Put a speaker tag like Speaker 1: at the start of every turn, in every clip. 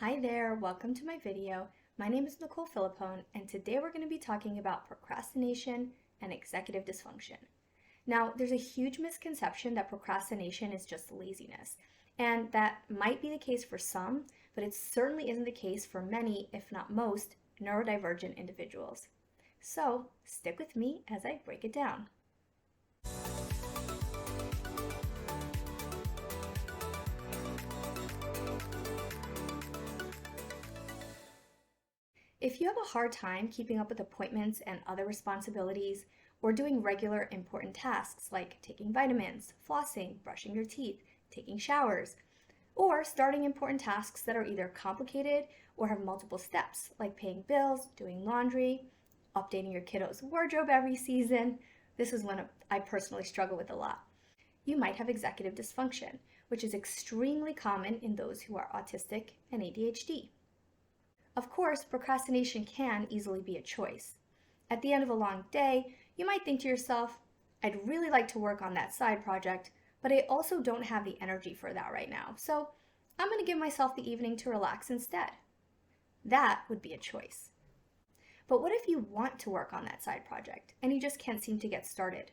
Speaker 1: Hi there, welcome to my video. My name is Nicole Filippone, and today we're going to be talking about procrastination and executive dysfunction. Now, there's a huge misconception that procrastination is just laziness, and that might be the case for some, but it certainly isn't the case for many, if not most, neurodivergent individuals. So, stick with me as I break it down. If you have a hard time keeping up with appointments and other responsibilities, or doing regular important tasks like taking vitamins, flossing, brushing your teeth, taking showers, or starting important tasks that are either complicated or have multiple steps, like paying bills, doing laundry, updating your kiddos' wardrobe every season, this is one I personally struggle with a lot. You might have executive dysfunction, which is extremely common in those who are autistic and ADHD. Of course, procrastination can easily be a choice. At the end of a long day, you might think to yourself, I'd really like to work on that side project, but I also don't have the energy for that right now, so I'm going to give myself the evening to relax instead. That would be a choice. But what if you want to work on that side project and you just can't seem to get started?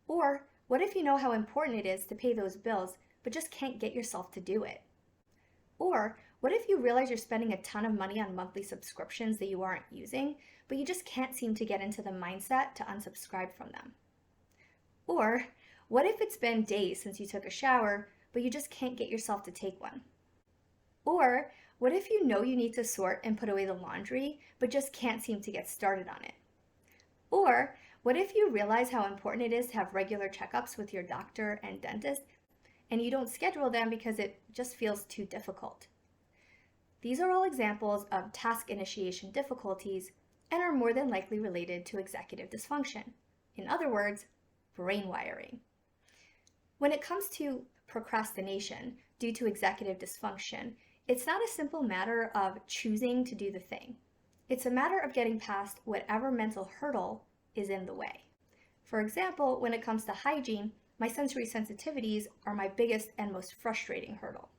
Speaker 1: Or what if you know how important it is to pay those bills, but just can't get yourself to do it? Or what if you realize you're spending a ton of money on monthly subscriptions that you aren't using, but you just can't seem to get into the mindset to unsubscribe from them? Or what if it's been days since you took a shower, but you just can't get yourself to take one? Or what if you know you need to sort and put away the laundry, but just can't seem to get started on it? Or what if you realize how important it is to have regular checkups with your doctor and dentist, and you don't schedule them because it just feels too difficult? These are all examples of task initiation difficulties and are more than likely related to executive dysfunction. In other words, brain wiring. When it comes to procrastination due to executive dysfunction, it's not a simple matter of choosing to do the thing. It's a matter of getting past whatever mental hurdle is in the way. For example, when it comes to hygiene, my sensory sensitivities are my biggest and most frustrating hurdle.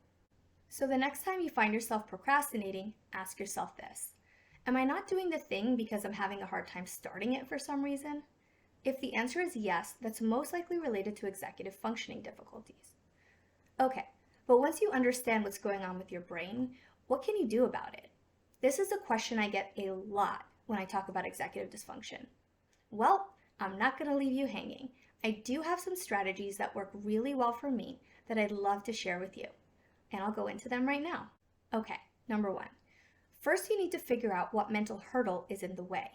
Speaker 1: So the next time you find yourself procrastinating, ask yourself this: am I not doing the thing because I'm having a hard time starting it for some reason? If the answer is yes, that's most likely related to executive functioning difficulties. Okay, but once you understand what's going on with your brain, what can you do about it? This is a question I get a lot when I talk about executive dysfunction. Well, I'm not going to leave you hanging. I do have some strategies that work really well for me that I'd love to share with you, and I'll go into them right now. Okay, number one. First, you need to figure out what mental hurdle is in the way.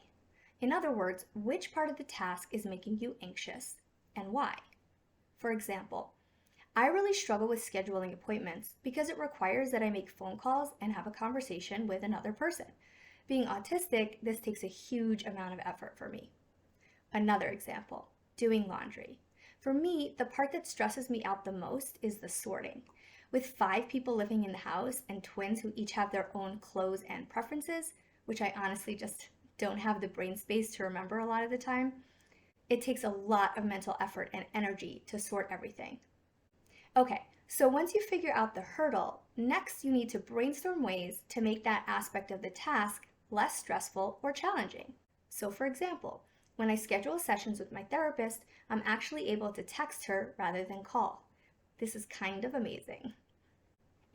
Speaker 1: In other words, which part of the task is making you anxious and why? For example, I really struggle with scheduling appointments because it requires that I make phone calls and have a conversation with another person. Being autistic, this takes a huge amount of effort for me. Another example, doing laundry. For me, the part that stresses me out the most is the sorting. With 5 people living in the house and twins who each have their own clothes and preferences, which I honestly just don't have the brain space to remember a lot of the time, it takes a lot of mental effort and energy to sort everything. Okay, so once you figure out the hurdle, next you need to brainstorm ways to make that aspect of the task less stressful or challenging. So for example, when I schedule sessions with my therapist, I'm actually able to text her rather than call. This is kind of amazing.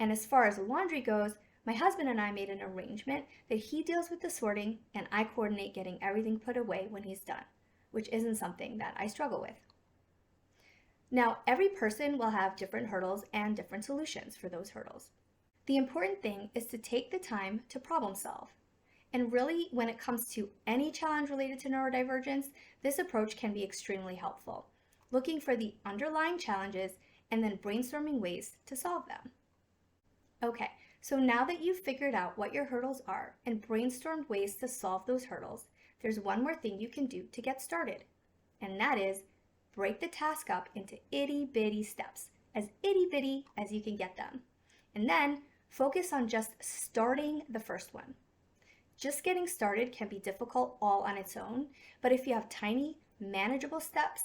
Speaker 1: And as far as laundry goes, my husband and I made an arrangement that he deals with the sorting and I coordinate getting everything put away when he's done, which isn't something that I struggle with. Now, every person will have different hurdles and different solutions for those hurdles. The important thing is to take the time to problem solve. And really, when it comes to any challenge related to neurodivergence, this approach can be extremely helpful, looking for the underlying challenges and then brainstorming ways to solve them. Okay, so now that you've figured out what your hurdles are and brainstormed ways to solve those hurdles, there's one more thing you can do to get started, and that is break the task up into itty-bitty steps, as itty-bitty as you can get them, and then focus on just starting the first one. Just getting started can be difficult all on its own, but if you have tiny, manageable steps,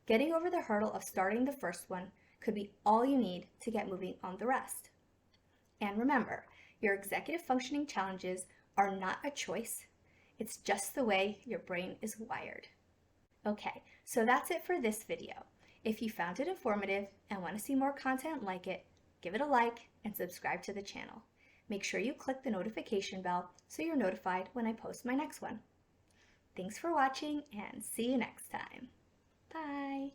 Speaker 1: getting over the hurdle of starting the first one could be all you need to get moving on the rest. And remember, Your executive functioning challenges are not a choice. It's just the way your brain is wired. Okay, so that's it for this video. If you found it informative and want to see more content like it, give it a like and subscribe to the channel. Make sure you click the notification bell so you're notified when I post my next one. Thanks for watching and see you next time. Bye!